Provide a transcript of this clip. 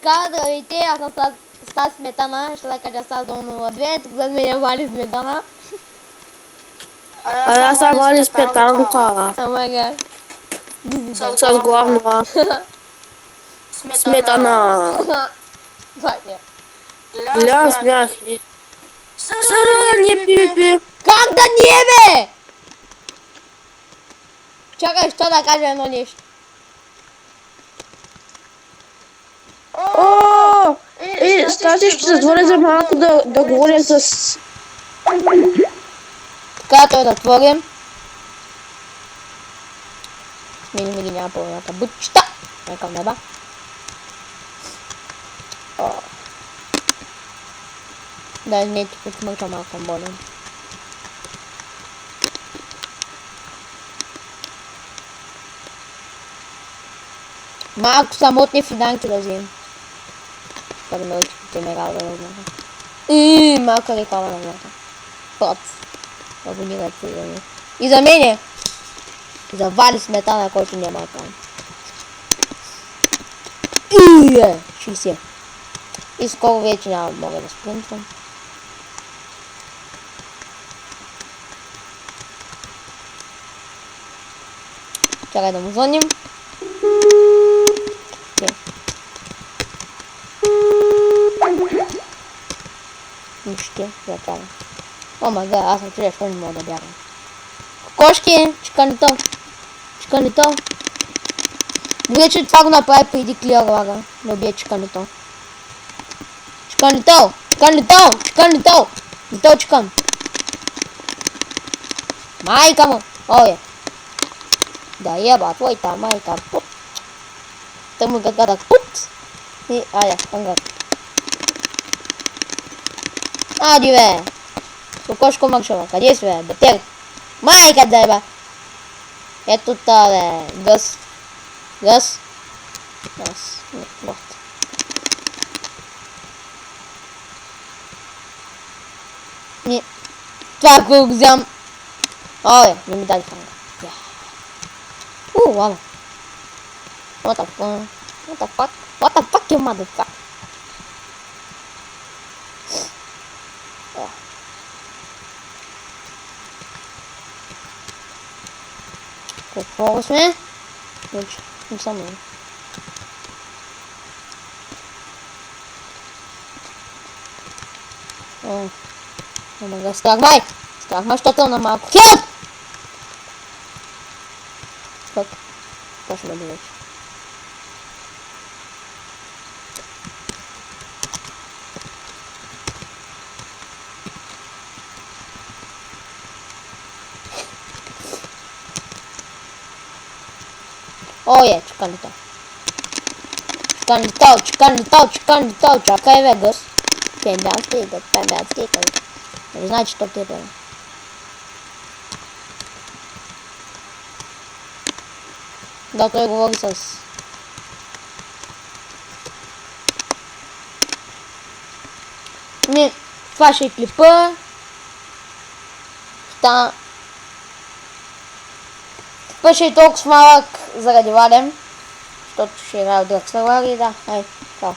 Uite, asta sta Smetana și la care a stat domnul Advent, că mine vale Smetana. Asta vale Smetanca. Oh my god. Să-ți goamna. Smetana. Факт. Ля смяхи. Сарани пипи. Как до небе? Чакай, что докажем, но не. О, stați și să-ți voreze malku da govorim sa... Като да отворим. Сменим ги няма половината бутчета. Към неба. Да, не ти подсмърча малко болен. Малко самотни фиданки да вземем. Kada me očekite me rado razmaha. Малка реклама на врата. Пот. Абонирайте се за мен. И за мене. За Вали Сметана, който няма акаунт. 60. И скоро вече няма мога да спринтвам. Чакай да му звъним. Мишки, я там. О май гад, аз на телефон не мога да бягам. Кокошки, чекането. Чекането. Добре, че това го направи преди Клио Лага. Не убие чекането. Чекането! Чекането! Чекането! Не то чекам. Майка му! Ой! Да еба, твоята майка. Пут! Тъму гада пут! И айде, ангар. Ади бе! Кокошко мъкшова, къде си бе? Бетер! Майка дай бе! Ето та бе! Гъс! Гъс! Гъс! Вот. Не! Това го взям! Ой, не ми дай фанга. Ладно. What the fuck? What the fuck? What the fuck, you motherfucker? Какво сме? Вече, не съм много. Омага, страхмай! Страхмай, защото на малко. Хелп! Как? Това ще бъде вече. Oje, чекането. Чекането. Чакай бе, гъс. Пембянски, не знае, че то те бе. Да, той говори с... Това ще е клипа. Клипа ще е толкова малък заради Вадем, защото ще играе от Дръксър и да, чао.